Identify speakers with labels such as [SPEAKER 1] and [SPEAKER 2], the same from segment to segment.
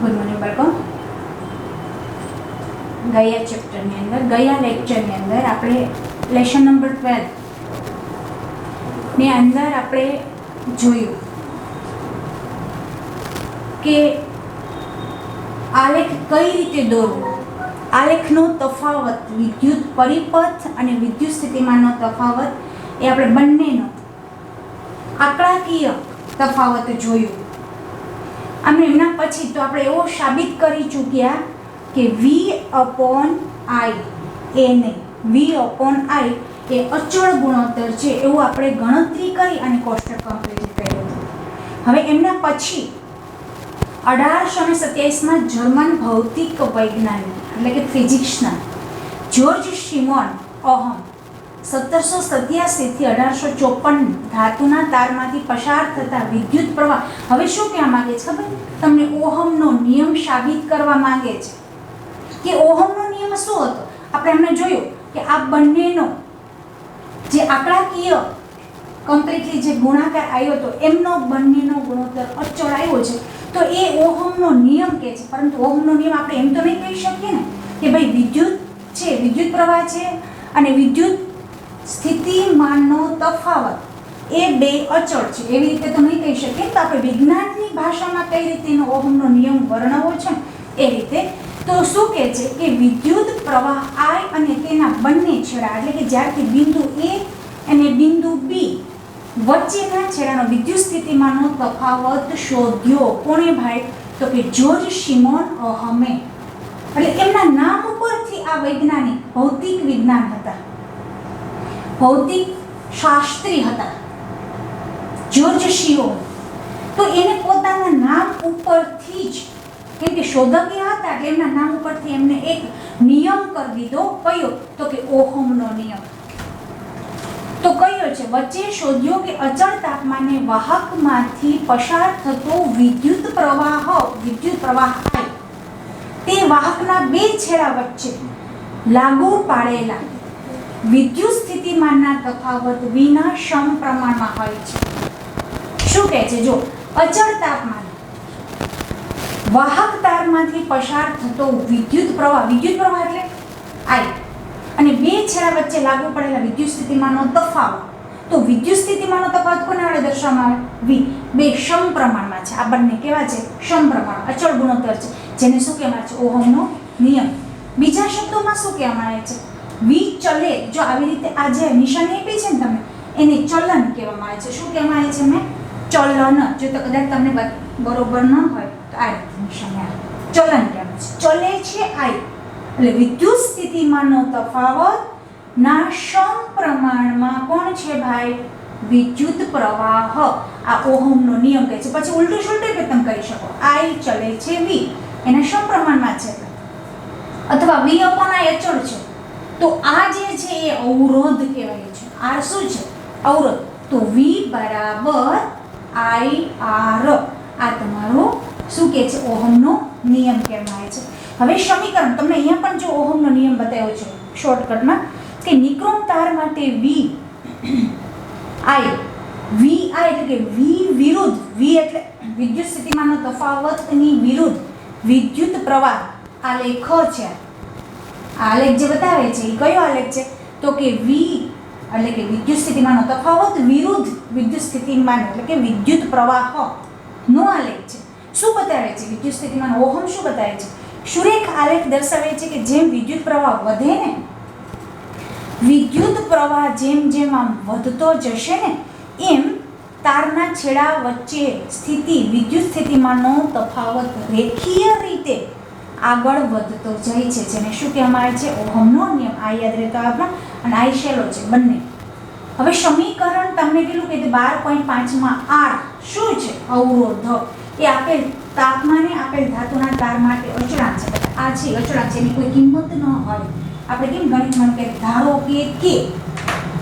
[SPEAKER 1] Good morning બાળકો. ગયા ચેપ્ટરની અંદર, ગયા લેક્ચરની અંદર આપણે લેસન નંબર 12 ની અંદર આપણે જોયું કે આલેખ કઈ રીતે દોરવો, આલેખનો તફાવત, વિદ્યુત પરિપથ અને વિદ્યુત સ્થિતિમાનનો તફાવત એ આપણે બંનેનો આંકડાકીય તફાવત જોયું. અને એના પછી તો આપણે એવો સાબિત કરી ચૂક્યા કે V/I એ નહીં, V/I એ અચળ ગુણોત્તર છે એવું આપણે ગણતરી કરી અને કોષ્ટક કમ્પ્લીટ કર્યું હતું. હવે એમના પછી 1827માં જર્મન ભૌતિક વૈજ્ઞાનિક એટલે કે ફિઝિક્સના જ્યોર્જ સિમોન ઓહમ 1787 થી 1854 ધાતુના તારમાંથી પસાર થતા વિદ્યુત પ્રવાહ. હવે શું કહેવા માંગે છે ખબર? તમને ઓહમનો નિયમ સાબિત કરવા માંગે છે કે ઓહમનો નિયમ શું હતો. આપણે એમને જોયું કે આ બંનેનો જે આંકડાકીય કમ્પ્લીટલી જે ગુણાકાર આવ્યો હતો એમનો બંનેનો ગુણોત્તર અચળ આવ્યો છે, તો એ ઓહમનો નિયમ કહે છે. પરંતુ ઓહમનો નિયમ આપણે એમ તો નહીં કહી શકીએ ને કે ભાઈ વિદ્યુત છે, વિદ્યુત પ્રવાહ છે અને વિદ્યુત સ્થિતિમાનનો તફાવત એ બે અચળ છે, એવી રીતે તો નહીં કહી શકીએ. તો આપણે વિજ્ઞાનની ભાષામાં કઈ રીતે એનો ઓહમનો નિયમ વર્ણવો છે એ રીતે તો શું કહે છે કે વિદ્યુત પ્રવાહ I અને તેના બંને છેડા એટલે કે જ્યારથી બિંદુ A અને બિંદુ B વચ્ચેના છેડાનો વિદ્યુત સ્થિતિમાનનો તફાવત શોધ્યો. કોણે ભાઈ? તો કે જ્યોર્જ સિમોન ઓહમે. એટલે એમના નામ ઉપરથી આ વૈજ્ઞાનિક ભૌતિક વિજ્ઞાન હતા, ભૌતિક શાસ્ત્રી હતા જ્યોર્જ સિમોન. તો એને પોતાના નામ ઉપરથી જ, કેમ કે શોધક હતા એટલે એમના નામ ઉપરથી એમને એક નિયમ કરી દીધો. કયો? તો કે ઓહમનો નિયમ. તો કયો છે? વચ્ચે શોધ્યો કે અચળ તાપમાને વાહકમાંથી પસાર થતો વિદ્યુત પ્રવાહ I તે વાહકના બે છેડા વચ્ચે લાગુ પાડેલા વિદ્યુત સ્થિતિમાનના તફાવત વિના સમપ્રમાણમાં હોય છે. શું કહે છે? જો અચળ તાપમાન વાહક તારમાંથી પસાર થતો વિદ્યુત પ્રવાહ એટલે I અને બે છેડા વચ્ચે લાગુ પડેલા વિદ્યુત સ્થિતિમાનનો તફાવત. તો વિદ્યુત સ્થિતિમાનનો તફાવત કોના વડે દર્શાવવામાં આવે? V. બે સમપ્રમાણમાં છે. આ બંને કેવા છે? સમપ્રમાણ, અચળ ગુણોત્તર છે, જેને શું કહેવામાં આવે છે? ઓહમનો નિયમ. બીજા શબ્દોમાં શું કહેવામાં આવે છે? V ચલે. જો આવી રીતે આ જે નિશાની આપી છે ને તમે, એને ચલન કહેવામાં આવે છે. શું કહેવામાં આવે છે? મેં ચલન. જો તો કદાચ તમને બરોબર ન હોય તો આ નિશાની ચલન કહેવાય છે. ચલે છે I એટલે વિદ્યુત સ્થિતિમાનનો તફાવત ના સમપ્રમાણમાં કોણ છે ભાઈ? વિદ્યુત પ્રવાહ. આ ઓહમનો નિયમ કહે છે. પછી ઉલટું સુલટું પણ તમે કરી શકો. I ચલે છે V એના સમપ્રમાણમાં છે, અથવા V/I અચળ છે. તો આ જે છે એ અવરોધ કહેવાય છે. આ શું છે? અવરોધ. તો V બરાબર IR. આ તમારો શું કહે છે? ઓહમનો નિયમ કહેવાય છે. હવે સમીકરણ તમને અહીંયા પણ જો ઓહમનો નિયમ બતાવ્યો છે શોર્ટકટમાં કે નિક્રોમ તાર માટે VI એટલે કે V વિરુદ્ધ, V એટલે વિદ્યુત સ્થિતિમાનનો તફાવતની વિરુદ્ધ વિદ્યુત પ્રવાહ આલેખ છે. આલેખ જે બતાવે છે એ કયો આલેખ છે? તો કે V એટલે કે વિદ્યુત સ્થિતિમાનનો તફાવત વિરુદ્ધ વિદ્યુત સ્થિતિમાન એટલે કે વિદ્યુત પ્રવાહ નો આલેખ છે. શું બતાવે છે? વિદ્યુત સ્થિતિમાન ઓહમ શું બતાવે છે? સુરેખ આલેખ દર્શાવે છે કે જેમ વિદ્યુત પ્રવાહ વધે ને, વિદ્યુત પ્રવાહ જેમ જેમ આમ વધતો જશે ને એમ તારના છેડા વચ્ચે વિદ્યુત સ્થિતિમાનનો તફાવત રેખીય રીતે આગળ વધતો જાય છે, જેને શું કહેવામાં આવે છે? ઓહમનો નિયમ. આ યાદ રહેતો આપણા અને આ શેલો છે બંને. હવે સમીકરણ તમને કેટલું કે 12.5માં R શું છે? અવરોધ. એ આપેલ તાપમાને આપેલ ધાતુના તાર માટે અચળાંક છે. આ છે અચળાંક છે, એની કોઈ કિંમત ન હોય. આપણે કેમ ગણિતમાં કે ધારો કે K,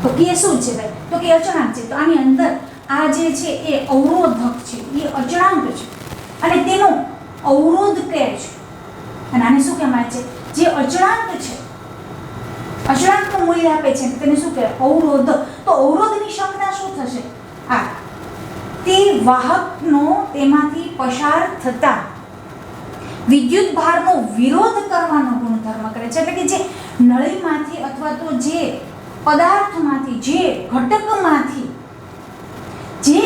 [SPEAKER 1] તો K શું છે ભાઈ? તો કે અચળાંક છે. તો આની અંદર આ જે છે એ અવરોધક છે, એ અચળાંક છે અને તેનો અવરોધ કહે છે. અને આને શું કહેવાય છે? જે અચળાંક છે, અચળાંકનું મૂલ્ય આપે છે તેને શું કહેવાય? અવરોધ. તો અવરોધની સંખ્યા શું થશે? આ તે વાહકનો તેમાંથી પસાર થતા વિદ્યુત ભારનો વિરોધ કરવાનો ગુણધર્મ કરે છે, એટલે કે જે નળીમાંથી અથવા તો જે પદાર્થમાંથી જે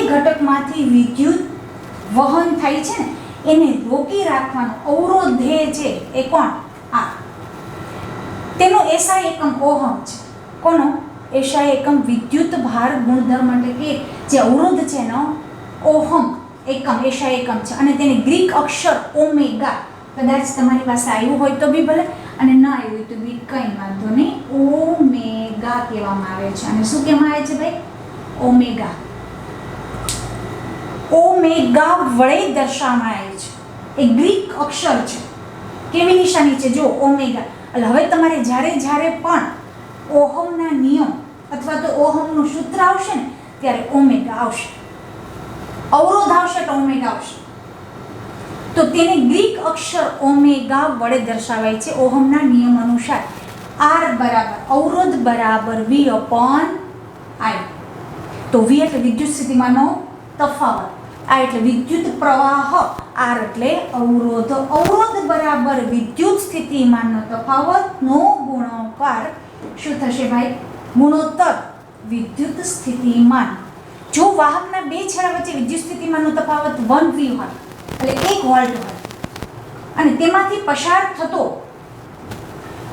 [SPEAKER 1] ઘટકમાંથી વિદ્યુત વહન થાય છે ને એને રોકી રાખવાનો અવરોધે છે એ કોણ? આ તેનો એસઆઈ એકમ ઓહમ છે. કોનો એસઆઈ એકમ? વિદ્યુત ભાર ગુણધર્મ એટલે કે જે અવરોધ છે એનો ઓહમ એકમ એસઆઈ એકમ છે. અને તેને ગ્રીક અક્ષર ઓમેગા, કદાચ તમારી પાસે આવ્યું હોય તો બી ભલે અને ન આવ્યું હોય તો બી કંઈ વાંધો નહીં, ઓમેગા કહેવામાં આવે છે. અને શું કહેવામાં આવે છે ભાઈ? ઓમેગા. ઓમેગા વડે દર્શાવવામાં આવે છે. એ ગ્રીક અક્ષર છે. કેવી નિશાની છે? જો ઓમેગા. એટલે હવે તમારે જ્યારે પણ ઓહમના નિયમ અથવા તો ઓહમનું સૂત્ર આવશે ને ત્યારે ઓમેગા આવશે, અવરોધ આવશે તો ઓમેગા આવશે. તો તેને ગ્રીક અક્ષર ઓમેગા વડે દર્શાવાય છે ઓહમના નિયમ અનુસાર. આર બરાબર અવરોધ બરાબર વી અપોન આઈ. તો વી એટલે વિદ્યુત સ્થિતિમાનનો તફાવત, આ એટલે વિદ્યુત પ્રવાહ, આર એટલે અવરોધ. અવરોધ બરાબર વિદ્યુત સ્થિતિમાનનો તફાવતનો ગુણોત્તર શું થશે ભાઈ? ગુણોત્તર વિદ્યુત સ્થિતિમાન. જો વાહકના બે છેડા વચ્ચે વિદ્યુત સ્થિતિમાનનો તફાવત 1 V હોય એટલે 1 વોલ્ટ હોય અને તેમાંથી પસાર થતો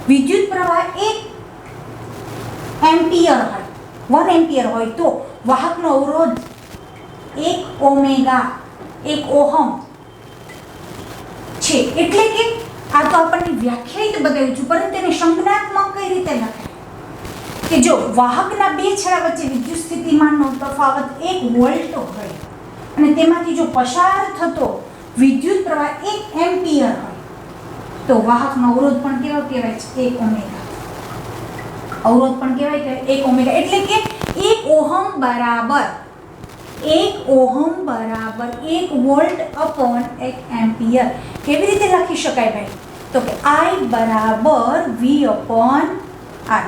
[SPEAKER 1] વિદ્યુત પ્રવાહ 1 એમ્પિયર હોય, 1 એમ્પિયર હોય તો વાહકનો અવરોધ 1 ઓમેગા 1 ઓહમ છે. એટલે કે આ તો આપણને વ્યાખ્યાયિત બતાવ્યું છે, પરંતુ તેને સંજ્ઞાત્મક કઈ રીતે લખાય કે જો વાહકના બે છેડા વચ્ચે વિદ્યુત સ્થિતિમાનનો તફાવત 1 વોલ્ટ હોય અને તેમાંથી જો પસાર થતો વિદ્યુત પ્રવાહ 1 એમ્પિયર હોય તો વાહકનો અવરોધ પણ કેવો કહેવાય છે? 1 ઓમેગા. અવરોધ પણ કહેવાય કે 1 ઓમેગા. એટલે કે 1 ઓહમ બરાબર 1 વોલ્ટ અપોન 1 એમ્પિયર. કેવી રીતે લખી શકાય ભાઈ? તો કે I બરાબર V અપોન R.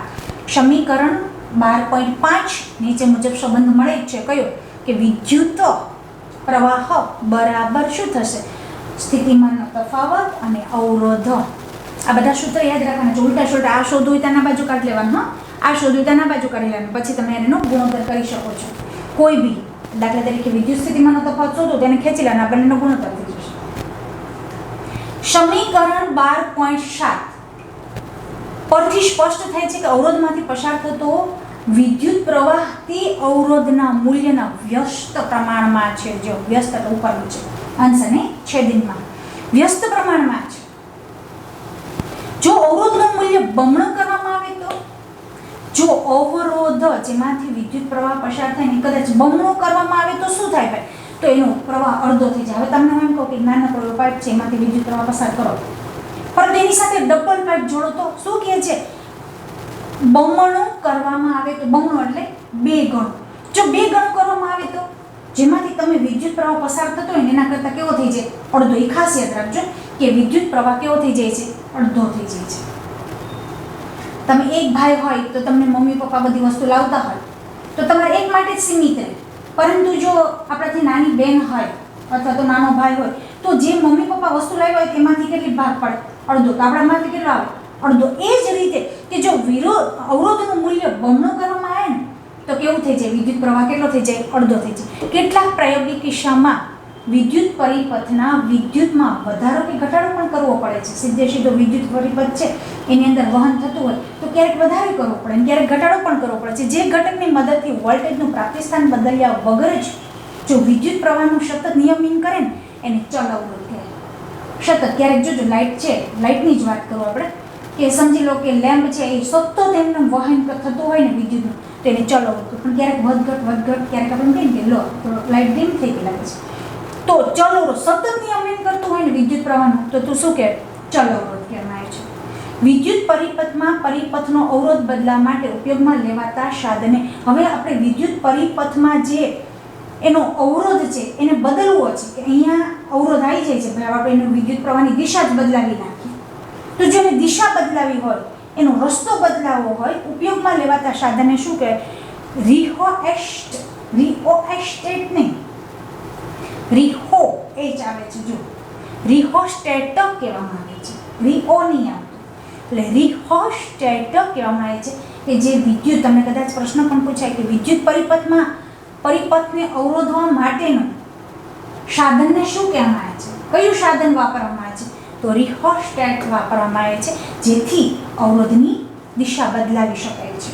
[SPEAKER 1] સમીકરણ 12.5 નીચે મુજબ સંબંધ મળે છે. કયો? કે વિદ્યુત પ્રવાહ બરાબર શું થશે? સ્થિતિમાનનો તફાવત અને અવરોધ. આ બધા સૂત્ર યાદ રાખવાના. જો ઉલટા સુલટા આ શોધવું હોય તેના બાજુ કાઢી લેવાનું. હા, આ શોધવું હોય તેના બાજુ કાઢી લેવાનું, પછી તમે એનો ગુણોત્તર કરી શકો છો. કોઈ બી દાખલા તરીકે વિદ્યુત સ્થિતિમાનનો તફાવત શોધો તેને ખેંચી લેવાનો, બંનેનો ગુણોત્તર થઈ જશે. સમીકરણ 12.7 પરથી સ્પષ્ટ થાય છે કે અવરોધમાંથી પસાર થતો વિદ્યુત પ્રવાહ તે અવરોધના મૂલ્યના વ્યસ્ત પ્રમાણમાં છે. જો વ્યસ્ત એટલે ઉપરનું છે, અંશ અને છેદમાં વ્યસ્ત પ્રમાણમાં છે. જો અવરોધનું મૂલ્ય બમણું કરવામાં આવે તો, જો અવરોધ જેમાંથી વિદ્યુત પ્રવાહ પસાર થાય ને કદાચ બમણું કરવામાં આવે તો શું થાય ભાઈ? તો એનો પ્રવાહ અડધો થઈ જાય. હવે તમને હું એમ કહું કે નાનકડો પાઇપ છે એમાંથી વિદ્યુત પ્રવાહ પસાર કરો, પરંતુ એની સાથે ડબલ પાઇપ જોડો તો શું કહે છે? બમણું કરવામાં આવે તો, બમણું એટલે 2 ગણું. જો 2 ગણું કરવામાં આવે તો જેમાંથી તમે વિદ્યુત પ્રવાહ પસાર થતો હોય એના કરતાં કેવો થઈ જાય? અડધો. એ ખાસ યાદ રાખજો કે વિદ્યુત પ્રવાહ કેવો થઈ જાય છે? અડધો થઈ જાય છે. તમે એક ભાઈ હોય તો તમને મમ્મી પપ્પા બધી વસ્તુ લાવતા હોય તો તમારે એક માટે જ સીમિત રહે, પરંતુ જો આપણાથી નાની બેન હોય અથવા તો નાનો ભાઈ હોય તો જે મમ્મી પપ્પા વસ્તુ લાવ્યા હોય તેમાંથી કેટલી ભાગ પડે? અડધો. તો આપણામાંથી કેટલો આવે? અડધો. એ જ રીતે કે જો અવરોધનું મૂલ્ય બમણું કરવામાં આવે ને તો કેવું થઈ જાય? વિદ્યુત પ્રવાહ કેટલો થઈ જાય? અડધો થઈ જાય. કેટલાક પ્રાયોગિક કિસ્સામાં વિદ્યુત પરિપથના વિદ્યુતમાં વધારો કે ઘટાડો પણ કરવો પડે છે. સીધો વિદ્યુત પરિપથ છે એની અંદર વહન થતું હોય તો ક્યારેક વધારો કરવો પડે અને ક્યારેક ઘટાડો પણ કરવો પડે છે. જે ઘટકની મદદથી વોલ્ટેજનું પ્રાપ્તિસ્થાન બદલ્યા વગર જ જો વિદ્યુત પ્રવાહનું સતત નિયમન કરે ને એને ચલ અવરોધ કહેવાય. સતત ક્યારેક જોજો લાઇટ છે, લાઇટની જ વાત કરું આપણે, કે સમજી લો કે લેમ્પ છે એ સતત એમનું વહન થતું હોય ને વિદ્યુતનું તો એને ચલ અવરોધ. પણ ક્યારેક વધઘટ ક્યારેક આપણે કહીએ કે લો લાઇટ ડીમ થઈ ગઈ લાગે છે તો ચલ અવરોધ સતત નિયમન કરતું હોય ને વિદ્યુત પ્રવાહનું તો તું શું કહે? ચલ અવરોધ કહેવામાં આવે છે. વિદ્યુત પરિપથમાં પરિપથનો અવરોધ બદલવા માટે ઉપયોગમાં લેવાતા સાધને, હવે આપણે વિદ્યુત પરિપથમાં જે એનો અવરોધ છે એને બદલવો છે કે અહીંયા અવરોધ આવી જાય છે ભાઈ, આપણે એનો વિદ્યુત પ્રવાહની દિશા જ બદલાવી નાખીએ. તો જો એની દિશા બદલાવી હોય, એનો રસ્તો બદલાવવો હોય, ઉપયોગમાં લેવાતા સાધને શું કહેવાય? રિહોસ્ટેટ નહીં, રિહો એ જ આવે છે. જો રિહોસ્ટેટ કહેવામાં આવે છે. રિઓ નહીં આવતું, એટલે રિહોસ્ટેટ કહેવામાં આવે છે કે જે વિદ્યુત, તમને કદાચ પ્રશ્ન પણ પૂછાય કે વિદ્યુત પરિપથને અવરોધવા માટેનું સાધનને શું કહેવામાં આવે છે, કયું સાધન વાપરવામાં આવે છે? તો રિહોસ્ટેટ વાપરવામાં આવે છે, જેથી અવરોધની દિશા બદલાવી શકાય છે.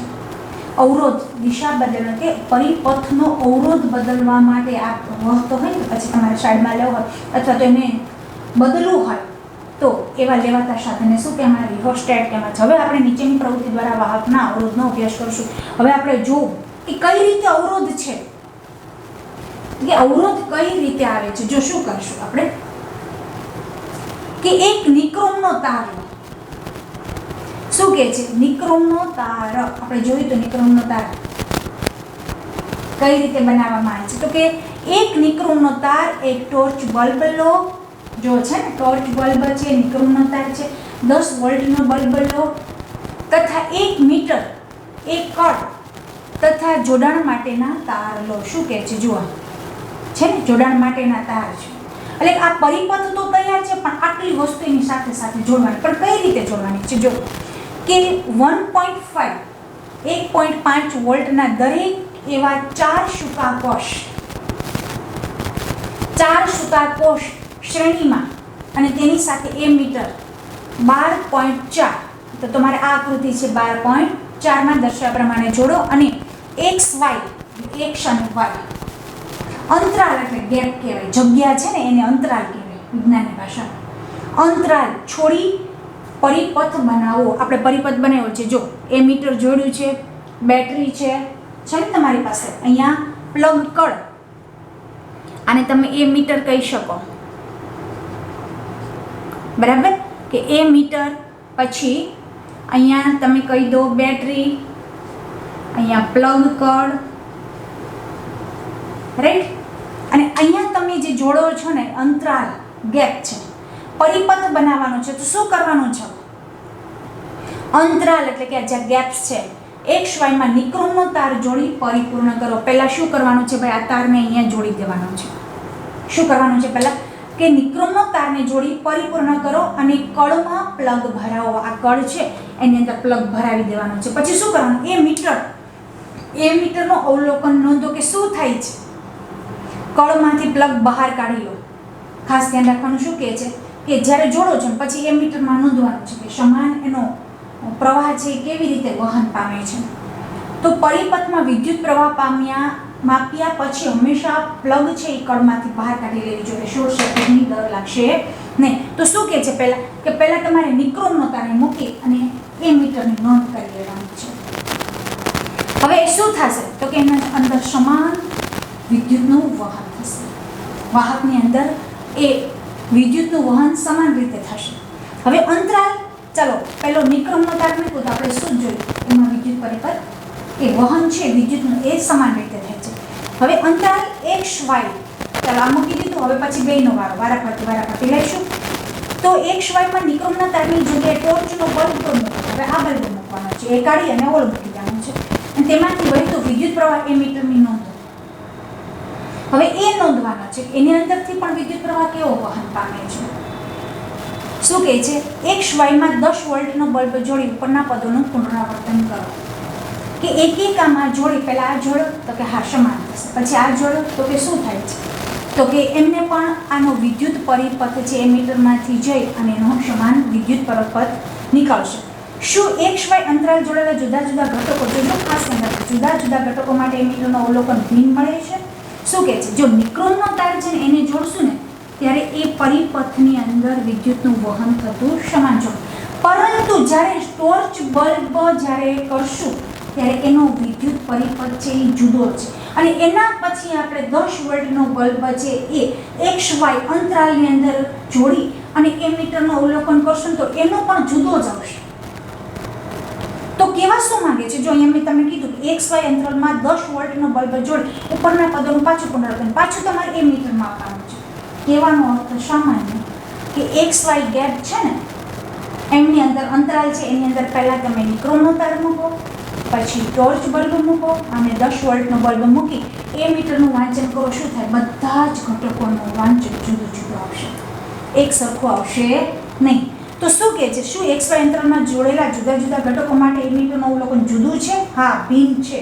[SPEAKER 1] અવરોધ દિશા બદલવા કે પરિપથનો અવરોધ બદલવા માટે આ વસ્તુ હોય ને પછી તમારે સાઈડમાં લેવો હોય અથવા તો એને બદલવું હોય તો એવા લેવાતા સાધનને શું કહેવાય? રિહોસ્ટેટ કહેવાય છે. હવે આપણે નીચેની પ્રવૃત્તિ દ્વારા વાહકના અવરોધનો અભ્યાસ કરીશું. હવે આપણે જોવું કે કઈ રીતે અવરોધ છે, કે અવરોધ કઈ રીતે આવે છે. જો શું કરીશું આપણે કે એક નિક્રોમનો તાર, શું કહે છે? નિક્રોમનો તાર. આપણે જોયું તો નિક્રોમનો તાર કઈ રીતે બનાવવામાં આવે છે, તો કે એક નિક્રોમનો તાર, એક ટોર્ચ બલ્બ લો. જો છે ને ટોર્ચ બલ્બ છે, નિક્રોમનો તાર છે, 10 વોલ્ટનો બલ્બ લો તથા 1 મીટર, એક કળ તથા જોડાણ માટેના તાર લો. શું કહે છે? જુઓ છે ને જોડાણ માટેના તાર છે. એટલે આ પરિપથ તો તૈયાર છે, પણ આટલી વસ્તુ એની સાથે સાથે જોડવાની. પણ કઈ રીતે જોડવાની છે? જો કે 1.5 વોલ્ટના દરેક એવા 4 સૂકા કોષ શ્રેણીમાં અને તેની સાથે એમીટર 12.4. તો તમારે આ આકૃતિ છે 12.4 માં દર્શાવ્યા પ્રમાણે જોડો અને x y અને y અંતરાલ એટલે ગેપ કહેવાય, જગ્યા છે ને એને અંતરાલ કહેવાય વિજ્ઞાનની ભાષામાં. અંતરાલ છોડી પરિપથ બનાવો. આપણે પરિપથ બનાવ્યો છે. જો એમીટર જોડ્યું છે, બેટરી છે ને તમારી પાસે, અહીંયા પ્લગ કળ, આને તમે એમીટર કહી શકો, બરાબર? કે એમીટર, પછી અહીંયા તમે કહી દો બેટરી, અહીંયા પ્લગ કળ, રાઈટ? અને અહીંયા તમે જે જોડો છો ને અંતરાલ ગેપ છે, પરિપથ બનાવવાનો છે. તો શું કરવાનું છે? અંતરાલ એટલે કે જ્યાં ગેપ્સ છે XY માં નિક્રોમનો તાર જોડી પરિપૂર્ણ કરો. પહેલા શું કરવાનું છે ભાઈ? આ તારને અહીંયા જોડી દેવાનો છે. શું કરવાનું છે પહેલા? કે નિક્રોમનો તારને જોડી પરિપૂર્ણ કરો અને કળમાં પ્લગ ભરાવો. આ કળ છે એની અંદર પ્લગ ભરાવી દેવાનો છે. પછી શું કરવાનું? એ મીટરનો અવલોકન નોંધો કે શું થાય છે. કળમાંથી પ્લગ બહાર કાઢી લો. ખાસ ધ્યાન રાખવાનું શું કહે છે કે જ્યારે જોડો છો પછી એ મીટરમાં નોંધવાનું છે કે સમાન એનો પ્રવાહ છે કેવી રીતે વહન પામે છે. તો પરિપથમાં વિદ્યુત પ્રવાહ માપ્યા પછી હંમેશા પ્લગ છે એ કળમાંથી બહાર કાઢી લેવી જોઈએ. શોર્ટ સર્કિટની ડર લાગશે નહીં. તો શું કહે છે પહેલા તમારે નિક્રોમનો તાર મૂકી અને એ મીટરની નોંધ કરી લેવાની છે. હવે શું થશે? તો કે એના અંદર સમાન વિદ્યુતનું વહન થશે. વાહકની અંદર એ વિદ્યુતનું વહન સમાન રીતે થશે. હવે અંતરાલ, ચાલો પહેલો નિક્રોમનો તાર મૂક્યો તો આપણે શું જોયું? એમાં વિદ્યુત પરિપથ એ વહન છે વિદ્યુતનું એ સમાન રીતે થાય છે. હવે અંતરાલ XY, ચાલો આ મૂકી દીધું. હવે પછી બેયનો વારાફરતી લઈશું. તો XY માં નિક્રોમના તારની જગ્યાએ ટોર્ચનો બલ્બ તો મૂકો. હવે આ બલ્બ મૂકવાનો છે, એ કાઢી અને ઓલો મૂકી દેવાનું છે. અને તેમાંથી વહેતો વિદ્યુત પ્રવાહ એ મીટરની નોંધો. હવે એ નોંધવાનો છે એની અંદરથી પણ વિદ્યુત પ્રવાહ કેવો વહન પામે છે. શું કહે છે? XY માં 10 વોલ્ટનો બલ્બ જોડી ઉપરના પદોનું પુનરાવર્તન કરો. કે આમાં જોડી પહેલા આ જોડો તો કે હા સમાન થશે, પછી આ જોડો તો કે શું થાય છે? તો કે એમને પણ આનો વિદ્યુત પરિપથ છે એ મીટરમાંથી જઈ અને એનો સમાન વિદ્યુત પરિપથ નીકળશે. શું XY અંતરાલ જોડેલા જુદા જુદા ઘટકો, ખાસ જુદા જુદા ઘટકો માટે એ મીટરનો અવલોકન ભિન્ન મળે છે? શું કહે છે? જો નિક્રોમનો તાર છે ને એને જોડશું ને ત્યારે એ પરિપથની અંદર વિદ્યુતનું વહન થતું સમાન છે. પરંતુ જ્યારે ટોર્ચ બલ્બ જ્યારે કરશું ત્યારે એનો વિદ્યુત પરિપથ છે એ જુદો છે. અને એના પછી આપણે 10 વોલ્ટનો બલ્બ છે એ XY અંતરાલની અંદર જોડી અને એ મીટરનું અવલોકન કરશું તો એનો પણ જુદો જ આવશે. તો કેવા શું માંગે છે? જો અહીંયા મેં તમને કીધું કે XY અંતરાલમાં 10 વોલ્ટનો બલ્બ જોડી ઉપરના પદોનું પાછું પુનરાવર્તન, પાછું તમારે એ મીટરમાં આપવાનું છે. કહેવાનો અર્થ સામાન્ય કે XY ગેપ છે ને એમની અંદર અંતરાલ છે એની અંદર પહેલાં તમે નિક્રોમનો તાર મૂકો, પછી ટોર્ચ બલ્બ મૂકો અને 10 વોલ્ટનો બલ્બ મૂકી એ મીટરનું વાંચન કરો. શું થાય? બધા જ ઘટકોનું વાંચન જુદું જુદું આવશે. એક સરખું આવશે નહીં. તો શું કહે છે, શું XY અંતરાલમાં જોડેલા જુદા જુદા ઘટકો માટે એમીટરનું અવલોકન જુદું છે? હા, ભિન્ન છે.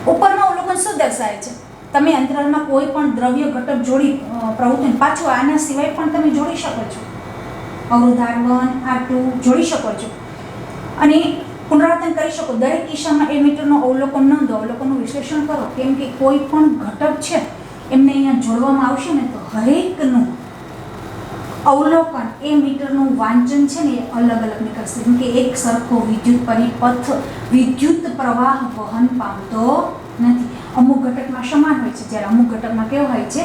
[SPEAKER 1] ઉપરનું અવલોકન શું દર્શાવે છે? તમે અંતરાલમાં કોઈ પણ દ્રવ્ય ઘટક જોડી પ્રવૃત્તિ, પાછું આના સિવાય પણ તમે જોડી શકો છો. અવરોધ R1 R2 જોડી શકો છો અને પુનરાવર્તન કરી શકો. દરેક કિસ્સામાં એમીટરનું અવલોકન નોંધો, અવલોકનનું વિશ્લેષણ કરો. કેમ કે કોઈ પણ ઘટક છે એમને અહીંયા જોડવામાં આવશે ને તો હરેકનું અવલોકન એ મીટરનું વાંચન છે ને એ અલગ અલગ નીકળશે. કેમ કે એક સરખો વિદ્યુત પરિપથ વિદ્યુત પ્રવાહ વહન પામતો નથી. અમુક ઘટકમાં સમાન હોય છે, જ્યારે અમુક ઘટકમાં કેવો હોય છે?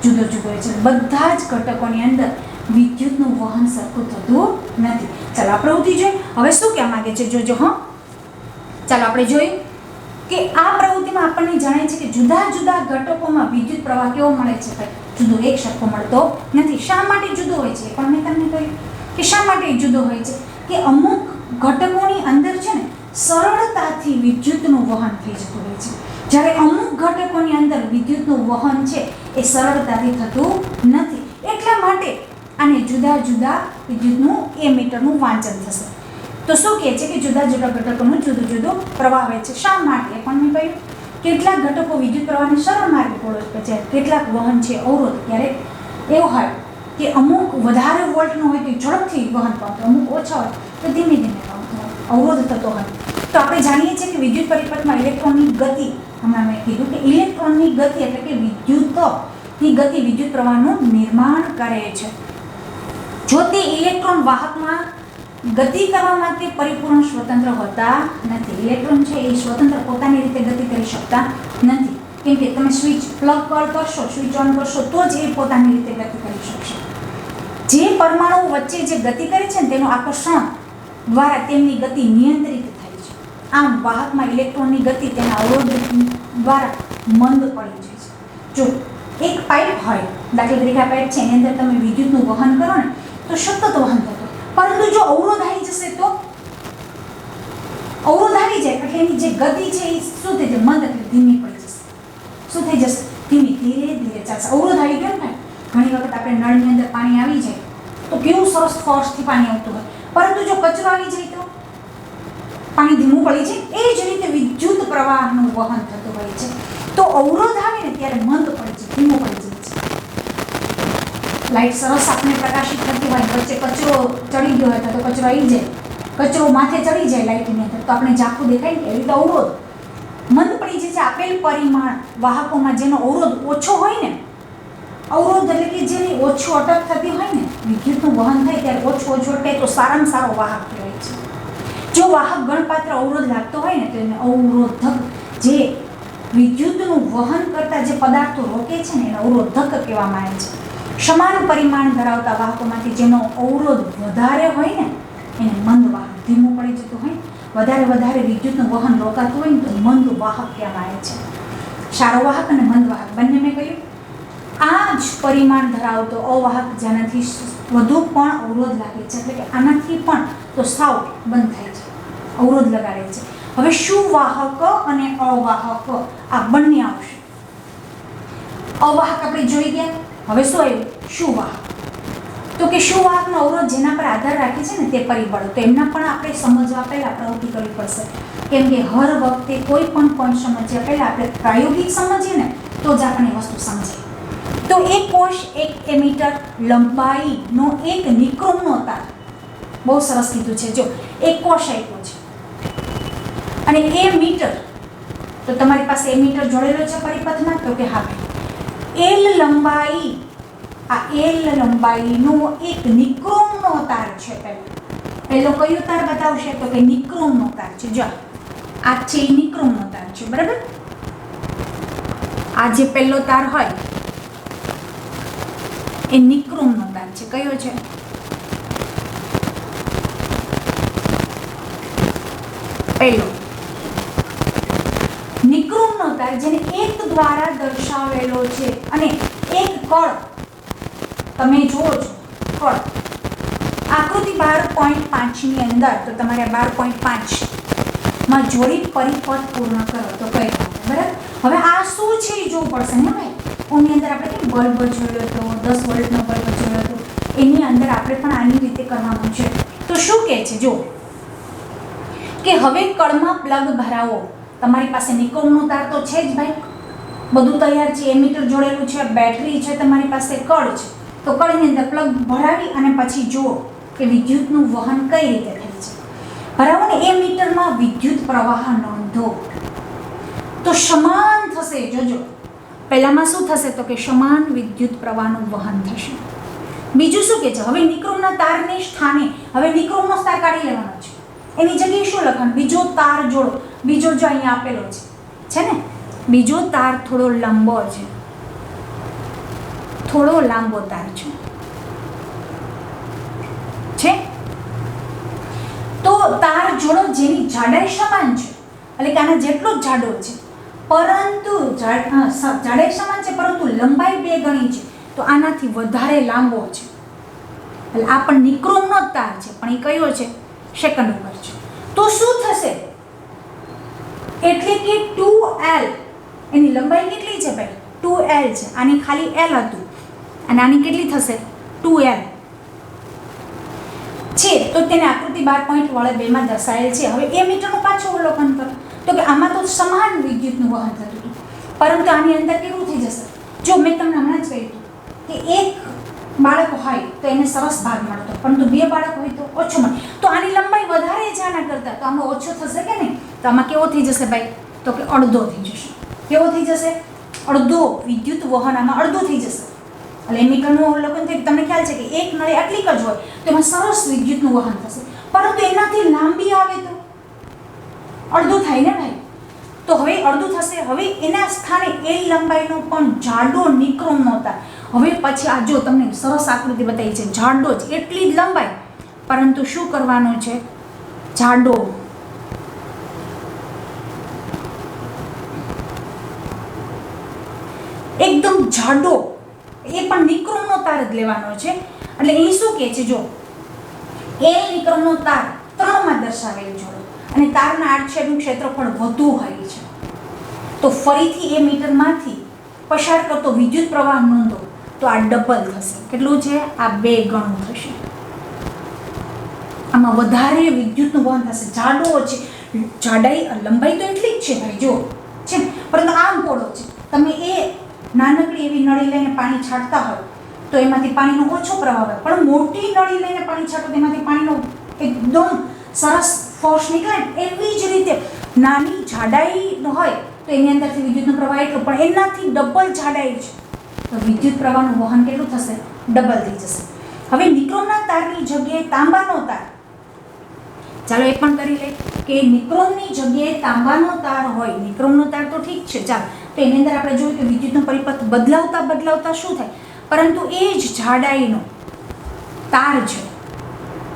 [SPEAKER 1] જુદો જુદો હોય છે. બધા જ ઘટકોની અંદર વિદ્યુતનું વહન સરખું થતું નથી. ચાલો આપણે પ્રવૃત્તિ જોઈએ. હવે શું કહેવા માંગે છે જોજો. હા, ચાલો આપણે જોઈએ કે આ પ્રવૃત્તિમાં આપણને જણાય છે કે જુદા જુદા ઘટકોમાં વિદ્યુત પ્રવાહ કેવો મળે છે? જુદો, એક સરખો મળતો નથી. શા માટે જુદો હોય છે? પણ મેં તમને કહ્યું કે શા માટે જુદો હોય છે કે અમુક ઘટકોની અંદર છે ને સરળતાથી વિદ્યુતનું વહન થઈ જતું હોય છે, જ્યારે અમુક ઘટકોની અંદર વિદ્યુતનું વહન છે એ સરળતાથી થતું નથી. એટલા માટે આને જુદા જુદા વિદ્યુતનું એમીટરનું વાંચન થશે. તો શું કહે છે કે જુદા જુદા ઘટકોનું જુદું જુદું પ્રવાહ હોય છે. શા માટે? પણ મેં કહ્યું કેટલાક ઘટકો વિદ્યુત પ્રવાહને સરળ માર્ગે પહોંચે છે, કેટલાક વહન છે અવરોધ. ક્યારેક એવું હોય કે અમુક વધારે વોલ્ટનું હોય તો ઝડપથી વહન પામતો, અમુક ઓછા હોય તો ધીમે ધીમે પામતો હોય, અવરોધ થતો હોય. તો આપણે જાણીએ છીએ કે વિદ્યુત પરિપથમાં ઇલેક્ટ્રોનની ગતિ, હમણાં મેં કીધું કે ઇલેક્ટ્રોનની ગતિ એટલે કે વિદ્યુતની ગતિ વિદ્યુત પ્રવાહનું નિર્માણ કરે છે. જો તે ઇલેક્ટ્રોન વાહકમાં ગતિ કરવા માટે પરિપૂર્ણ સ્વતંત્ર હોતા નથી. ઇલેક્ટ્રોન છે એ સ્વતંત્ર પોતાની રીતે ગતિ કરી શકતા નથી. કેમ કે તમે સ્વિચ પ્લગ કરશો, સ્વિચ ઓન કરશો તો જ એ પોતાની રીતે ગતિ કરી શકશે. જે પરમાણુઓ વચ્ચે જે ગતિ કરે છે ને તેનું આકર્ષણ દ્વારા તેમની ગતિ નિયંત્રિત થાય છે. આમ વાહકમાં ઇલેક્ટ્રોનની ગતિ તેના અવરોધ દ્વારા મંદ પડી જાય છે. જો એક પાઇપ હોય, દાખલા તરીકે આ પાઇપ છે એની અંદર તમે વિદ્યુતનું વહન કરો ને તો સતત વહન થતું, પરંતુ જો અવરોધ આવી જશે તો અવરોધ આવી જાય એટલે એની જે ગતિ છે એ શું થઈ જાય? મંદ, એટલે ધીમી પડી જશે. શું થઈ જશે? ધીમે ધીરે ધીરે ચાલશે. અવરોધ આવી ગયો ને, ઘણી વખત આપણે નળની અંદર પાણી આવી જાય તો કેવું સરસ ફોર્સથી પાણી આવતું હોય, પરંતુ જો કચરો આવી જાય તો પાણી ધીમું પડી જાય. એ જ રીતે વિદ્યુત પ્રવાહનું વહન થતું હોય છે. તો અવરોધ આવે ને ત્યારે મંદ પડી જાય, ધીમું પડી જાય છે. લાઈટ સરસ આપણે પ્રકાશિત થતી હોય, વચ્ચે કચરો ચડી ગયો હોય તો કચરો આવી જાય, કચરો માથે ચડી જાય લાઈટની અંદર તો આપણે ઝાંખું દેખાય ને, એ રીતે અવરોધ મંદ પડી જાય છે. આપેલ પરિમાણ વાહકોમાં જેનો અવરોધ ઓછો હોય ને, અવરોધ એટલે કે જેની ઓછું અટક થતી હોય ને, વિદ્યુતનું વહન થાય ત્યારે ઓછું અટકે તો સારામાં સારો વાહક કહેવાય છે. જો વાહક ગણપાત્ર અવરોધ લાગતો હોય ને તો એને અવરોધક, જે વિદ્યુતનું વહન કરતા જે પદાર્થો રોકે છે ને એને અવરોધક કહેવામાં આવે છે. સમાન પરિમાણ ધરાવતા વાહકોમાંથી જેનો અવરોધ વધારે હોય ને એને મંદ વાહક, ધીમું પડી જતું હોય, વધારે વિદ્યુતનું વહન રોકાતું હોય ને તો મંદ વાહક કહેવામાં આવે છે. સારો વાહક અને મંદ વાહક બંને મેં કહ્યું. આ જ પરિમાણ ધરાવતો અવાહક જેનાથી વધુ પણ અવરોધ લાગે છે, એટલે કે આનાથી પણ તો સાવ બંધ થાય છે, અવરોધ લગાડે છે. હવે સુવાહક અને અવાહક આ બંને આવશે. અવાહક આપણે જોઈ ગયા. હવે શું આવ્યું? સુવાહક. તો કે સુવાહકનો અવરોધ જેના પર આધાર રાખે છે ને તે પરિબળો, તો એમના પણ આપણે સમજવા પહેલાં પ્રવૃત્તિ કરવી પડશે. કેમ કે હર વખતે કોઈ પણ પોઈન્ટ સમજ્યા પહેલાં આપણે પ્રાયોગિક સમજીએ ને તો જ આપણે વસ્તુ સમજીએ. તો એક કોષ, એક એમીટર, લંબાઈનો એક નિક્રોમનો તાર. બહુ સરસ કીધું છે. જો એક કોષ આપ્યો છે અને એ મીટર, તો તમારી પાસે એમીટર જોડેલો છે પરિપથમાં, તો કે હા એલ લંબાઈ, આ એલ લંબાઈનો એક નિક્રોમનો તાર છે. પહેલો કયો તાર બતાવશે? તો કે નિક્રોમનો તાર છે. જો આ છે એ નિક્રોમનો તાર છે, બરાબર. આ જે પહેલો તાર હોય એ નિક્રોમનો તાર છે. કયો છે? પહેલો નિક્રોમનો તાર, જેને એક દ્વારા દર્શાવેલો છે અને એક કળ તમે જુઓ છો. કળ આકૃતિ 12.5 ની અંદર, તો તમારે 12.5 માં જોડી પરિપથ પૂર્ણ કરો તો કઈ થાય? બરાબર. હવે આ શું છે એ જોવું પડશે ને ભાઈ. ઓની અંદર આપણે કેમ બલ્બ જોયો તો 10 વોલ્ટનો બલ્બ જોયો આપણે પણ આની રીતે કરવાનું છે. તો શું કહે છે જો કે હવે કળમાં પ્લગ ભરાવો. તમારી પાસે નિક્રોમનો તાર તો છે જ ભાઈ, બધું તૈયાર છે, એમીટર જોડેલું છે, બેટરી છે, તમારી પાસે કળ છે. તો કળની અંદર પ્લગ ભરાવી અને પછી જુઓ કે વિદ્યુતનું વહન કઈ રીતે થાય છે. ભરાવો ને એ મીટરમાં વિદ્યુત પ્રવાહ નોંધો. તો સમાન થશે, જોજો પહેલામાં શું થશે તો કે સમાન વિદ્યુત પ્રવાહનું વહન થશે. બીજું શું કે છે, હવે નિક્રોમના તારને સ્થાને હવે નિક્રોમનો તાર કાઢી લેવાનો છે, એની જગ્યાએ શું લખવાનું, બીજો તાર જોડો. બીજો જો અહીંયા આપેલો છે ને, બીજો તાર થોડો લાંબો છે, થોડો લાંબો તાર છે. તો તાર જોડો જેની જાડાઈ સમાન છે, એટલે કે આના જેટલો જ જાડો છે, પરંતુ જાડાઈ સમાન છે પરંતુ લંબાઈ 2 ગણી છે, તો આનાથી વધારે લાંબો છે. એટલે આ પણ નિક્રોમનો જ તાર છે, પણ એ કયો છે, સેકન્ડ ઉપર છે. તો શું થશે, એટલે કે 2L, એની લંબાઈ કેટલી છે ભાઈ, 2L છે. આની ખાલી L હતું અને આની કેટલી થશે, 2L છે. તો તેને આકૃતિ 12.2 માં દર્શાવેલ છે. હવે એ મીટરનું પાછું અવલોકન કરો તો કે આમાં તો સમાન વિદ્યુતનું વહન થતું હતું, પરંતુ આની અંદર કેવું થઈ જશે. જો મેં તમને હમણાં જ કહ્યું કે એક બાળક હોય તો એને સરસ ભાગ મળતો, પરંતુ 2 બાળક હોય તો ઓછો મળે. તો આની લંબાઈ વધારે છે આના કરતાં, તો આમાં ઓછો થશે કે નહીં, તો આમાં કેવો થઈ જશે ભાઈ, તો કે અડધો થઈ જશે. કેવો થઈ જશે, અડધો વિદ્યુત વહન આમાં અડધું થઈ જશે. એટલે મીટરનું અવલોકન થયું, તમને ખ્યાલ છે કે એક નળી આટલી જ હોય તો એમાં સરસ વિદ્યુતનું વહન થશે, પરંતુ એનાથી લાંબી આવે તો અડધું થાય ને ભાઈ. તો હવે અડધું થશે. હવે એના સ્થાને એ લંબાઈનો પણ જાડો નિક્રોમનો તાર. હવે પછી આ જો તમને સરસ આકૃતિ બતાવી છે, જાડો જ એટલી જ લંબાઈ, પરંતુ શું કરવાનું છે, જાડો એકદમ જાડો, એ પણ નિક્રોમનો તાર જ લેવાનો છે. એટલે અહીં શું કહે છે, જો એ નિક્રોમનો તાર 3 માં દર્શાવેલ જોડો અને તારના આડછેદનું ક્ષેત્રફળ વધુ હોય છે. તો ફરીથી એ મીટરમાંથી પસાર કરતો વિદ્યુત પ્રવાહ નોંધો, તો આ ડબલ થશે. કેટલું છે, આ 2 ગણું થશે. આમાં વધારે વિદ્યુતનું વહન થશે. જાડો છે, જાડાઈ લંબાઈ તો એટલી જ છે ભાઈ, જો છે, પરંતુ આમ પહોળો છે. તમે એ નાનકડી એવી નળી લઈને પાણી છાંટતા હોય તો એમાંથી પાણીનો ઓછો પ્રવાહ હોય, પણ મોટી નળી લઈને પાણી છાંટો તેમાંથી પાણીનો એકદમ સરસ ફોર્સ નીકળે. એવી જ રીતે નાની જાડાઈ હોય તો એની અંદરથી વિદ્યુતનો પ્રવાહ એટલો, પણ એનાથી ડબલ જાડાઈ છે તો વિદ્યુત પ્રવાહનું વહન કેટલું થશે, ડબલ થઈ જશે. હવે નિક્રોમના તારની જગ્યાએ તાંબાનો તાર, ચાલો એ પણ કરી લે કે નિક્રોમની જગ્યાએ તાંબાનો તાર હોય. નિક્રોમનો તાર તો ઠીક છે, ચાલો, તો એની અંદર આપણે જોયું કે વિદ્યુતનો પરિપથ બદલાવતા શું થાય, પરંતુ એ જ જાડાઈનો તાર છે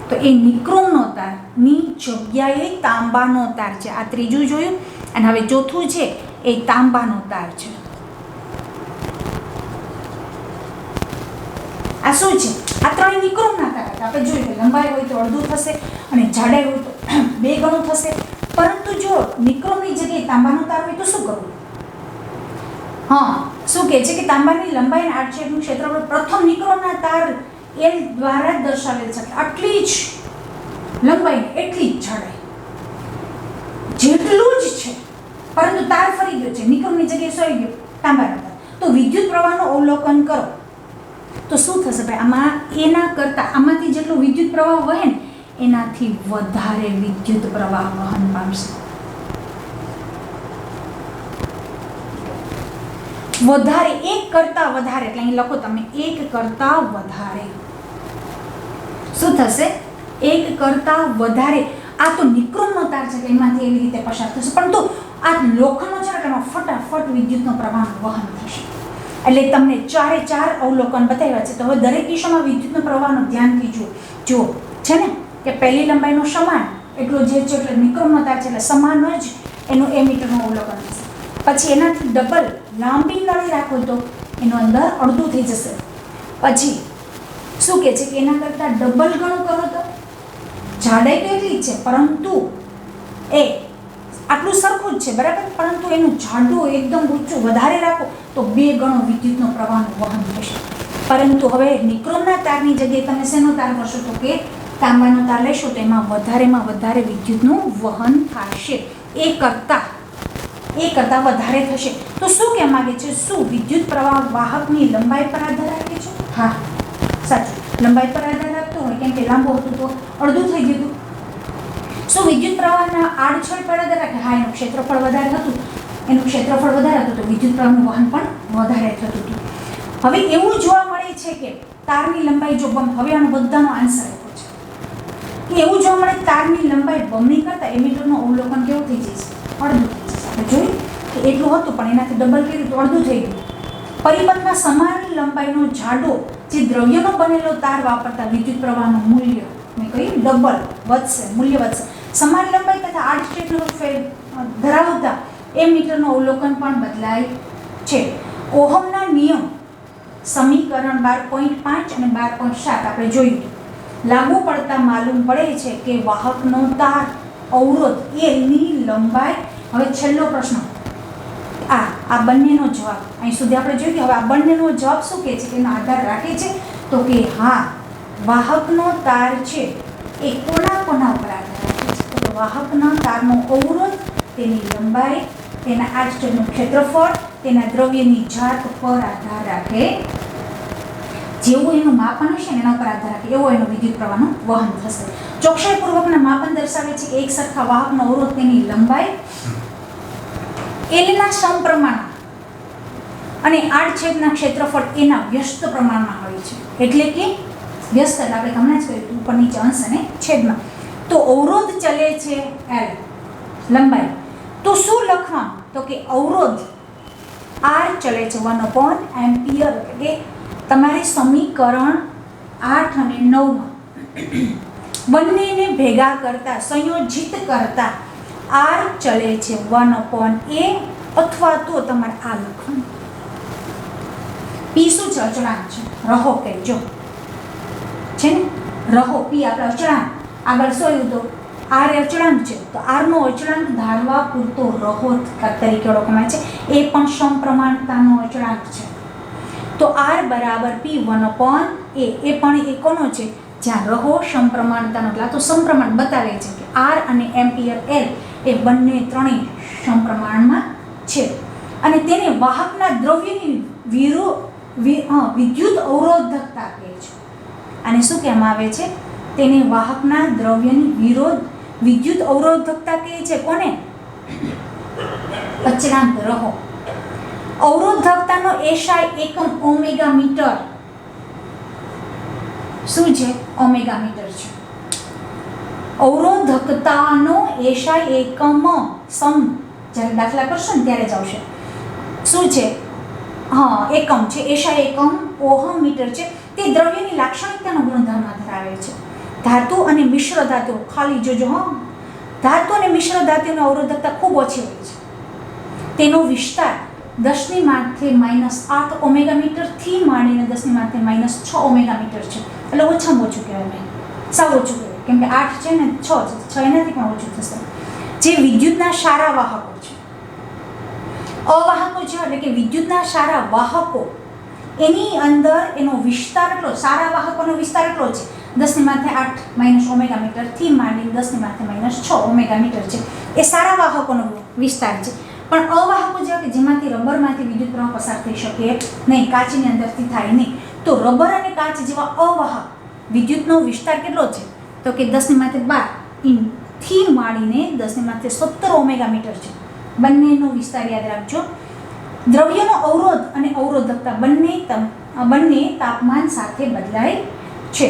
[SPEAKER 1] તો એ નિક્રોમનો તારની જગ્યાએ તાંબાનો તાર છે. આ ત્રીજું જોયું અને હવે ચોથું છે એ તાંબાનો તાર છે. આ શું છે, આ 3 નિક્રોમના તાર હતા. આપણે જોયું કે લંબાઈ હોય તો અડધું થશે અને જાડાઈ હોય તો 2 ગણું થશે. પરંતુ જો નિક્રોમની જગ્યાએ તાંબાનો તાર હોય તો શું કરવું, હા શું કહે છે કે તાંબાની લંબાઈ અને આડછેદનું ક્ષેત્રફળ પ્રથમ નિક્રોમના તાર L દ્વારા દર્શાવેલ છે. આટલી જ લંબાઈ એટલી જ જાડાઈ, જેટલું જ છે, પરંતુ તાર ફરી ગયો છે, નિક્રોમની જગ્યાએ સોઈ ગયો તાંબાનો તાર. તો વિદ્યુત પ્રવાહનું અવલોકન કરો તો શું થશે ભાઈ, આમાં એના કરતાં આમાંથી જેટલો વિદ્યુત પ્રવાહ વહે ને એનાથી વધારે વિદ્યુત પ્રવાહ વહન પામશે. વધારે, 1 કરતાં વધારે, એટલે અહીં લખો તમે 1 કરતાં વધારે. શું થશે, 1 કરતાં વધારે. આ તો નિક્રોમનો તાર છે, એમાંથી એવી રીતે પસાર થશે, પરંતુ આ લોખંડનો છે કે ફટાફટ વિદ્યુતનો પ્રવાહ વહન થશે. એટલે તમને 4 અવલોકન બતાવ્યા છે. તો હવે દરેક કિસ્સામાં વિદ્યુતનો પ્રવાહનો ધ્યાનથી જુઓ છે ને કે પહેલી લંબાઈનો સમાન એટલો જે છે એટલે નિક્રોમનો તાર છે એટલે સમાન જ એનું એમીટરનું અવલોકન થશે. પછી એનાથી ડબલ લાંબી નળી રાખો તો એનું અંદર અડધું થઈ જશે. પછી શું કહે છે કે એના કરતાં ડબલ ગણું કરો તો જાડાઈ તો એટલી જ છે, પરંતુ એ આટલું સરખું જ છે બરાબર, પરંતુ એનું જાડું એકદમ ઊંચું વધારે રાખો તો 2 ગણો વિદ્યુતનો પ્રવાહનું વહન થશે. પરંતુ હવે નિક્રોમના તારની જગ્યાએ તમે શેનો તાર કરશો તો કે તાંબાનો તાર લેશો તો એમાં વધારે વિદ્યુતનું વહન થશે, એ કરતાં વધારે થશે. તો શું કહેવા માંગે છે? શું વિદ્યુત પ્રવાહ વાહકની લંબાઈ પર આધાર રાખે છે? હા, સાચું, લંબાઈ પર આધાર રાખતો હોય, કેમ કે લાંબો હતું તો અડધું થઈ ગયું. શું વિદ્યુત પ્રવાહના આડછેદ પર આધાર રાખે? હા, એનું ક્ષેત્રફળ વધારે હતું તો વિદ્યુત પ્રવાહનું વહન પણ વધારે થતું હતું. હવે એવું જોવા મળે છે કે તારની લંબાઈ જો હવે આનો બધાનો આન્સર આપ્યો છે કે એવું જોવા મળે તારની લંબાઈ બમણી કરતાં એમીટરનું અવલોકન કેવું થઈ જશે? અડધું થઈ જશે. આપણે જોયું કે એટલું હતું પણ એનાથી ડબલ કર્યું તો અડધું થઈ ગયું. પરિપથમાં સમાન લંબાઈનો જાડો જે દ્રવ્યનો બનેલો તાર વાપરતા વિદ્યુત પ્રવાહનું મૂલ્ય મેં કહ્યું ડબલ મૂલ્ય વધશે. સમાન લંબાઈ તથા આડછેદનો ધરાવતા એમીટરનું અવલોકન પણ બદલાય છે. ઓહમના નિયમ સમીકરણ 12.5 અને 12.7 આપણે જોયું. લાગુ પડતા માલુમ પડે છે કે વાહકનો તાર અવરોધ એની લંબાઈ. હવે છેલ્લો પ્રશ્ન, આ બંનેનો જવાબ અહીં સુધી આપણે જોયું. હવે આ બંનેનો જવાબ શું કહે છે? એનો આધાર રાખે છે તો કે હા, વાહકનો તાર છે એ કોના ઉપર આધાર રાખે છે? તો વાહકના તારનો અવરોધ, તેની લંબાઈ, તેના આડછેદનું ક્ષેત્રફળ, તેના દ્રવ્યની જાત પર આધાર રાખે. જેવું એનું માપન હશે ને એના પર આધાર રાખે એવો એનો વિદ્યુત પ્રવાહનું વહન થશે. ચોકસાઈપૂર્વકના માપન દર્શાવે છે કે એક સરખા વાહકનો અવરોધ તેની લંબાઈ એલના સમપ્રમાણ અને આડછેદના ક્ષેત્રફળ એના વ્યસ્ત પ્રમાણમાં હોય છે. એટલે કે વ્યસ્ત એટલે આપણે હમણાં જ કહ્યું ઉપર નીચે અંશ અને છેદમાં. તો અવરોધ ચલે છે એલ લંબાઈ, તો શું લખવાનું? તો કે અવરોધ આર ચલે છે 1 એમ્પિયર. એટલે કે તમારે સમીકરણ 8 અને 9 બંનેને ભેગા કરતા, સંયોજિત કરતા આર ચલે છે 1/a, અથવા તો તમારે આ લખવાનું. પી શું છે? અચળાંક છે. રહો કહેજો છે ને, રહો પી આપણે અચળાંક. આગળ શું તો આર અચળાંક છે, તો આરનો અચળાંક ધારવા પૂરતો રહો તરીકે ઓળખવામાં છે. એ પણ સમપ્રમાણતાનો અચળાંક છે. તો આર બરાબર પી 1/a. એ પણ એ કોનો છે? જ્યાં રહો સમપ્રમાણતાનો, એટલે તો સમપ્રમાણ બતાવે છે કે આર અને એમ્પિયર એલ એ બંને ત્રણેય સમપ્રમાણમાં છે. અને તેને વાહકના દ્રવ્યની વિદ્યુત અવરોધકતા કહે છે. અને શું કહેવામાં આવે છે? તેને વાહકના દ્રવ્યની વિદ્યુત અવરોધકતા કહે છે. કોને? અચળાંક રહો. અવરોધકતાનો એસઆઈ એકમ ઓમેગા મીટર. શું છે? ઓમેગા મીટર છે. અવરોધકતાનો એસઆઈ એકમ જ્યારે દાખલા કરશો ને ત્યારે જ આવશે. શું છે? હા, એકમ છે. એસઆઈ એકમ ઓહમ મીટર છે. તે દ્રવ્યની લાક્ષણિકતાનો ગુણધર્મ ધરાવે છે. ધાતુ અને મિશ્ર ધાતુ, ખાલી જોજો હા, ધાતુ અને મિશ્ર ધાતુની અવરોધકતા ખૂબ ઓછી હોય છે. તેનો વિસ્તાર 10⁻⁻8 ઓમેગા મીટર થી માંડીને 10⁻⁻6 ઓમેગા મીટર છે. એટલે ઓછામાં ઓછું કહેવાય, સાવ ઓછું કહેવાય. કેમ કે 8 છે ને 6 છે, 6 એનાથી પણ ઓછું થશે. જે વિદ્યુતના સારા વાહકો છે, અવાહકો છે એટલે કે વિદ્યુતના સારા વાહકો, એની અંદર એનો વિસ્તાર એટલો, સારા વાહકોનો વિસ્તાર એટલો છે 10⁻8 ઓમેગા મીટર થી માંડીને 10⁻6 ઓમેગા મીટર છે. એ સારા વાહકોનો વિસ્તાર છે. પણ અવાહકો જેવા કે જેમાંથી રબરમાંથી વિદ્યુત પ્રવાહ પસાર થઈ શકે નહીં, કાચની અંદરથી થાય નહીં, તો રબર અને કાચ જેવા અવાહક વિદ્યુતનો વિસ્તાર કેટલો છે? તો કે 10⁻12 થી માંડીને 10⁻17 ઓમેગા મીટર છે. બંનેનો વિસ્તાર યાદ રાખજો. દ્રવ્યનો અવરોધ અને અવરોધકતા બંને તાપમાન સાથે બદલાય છે.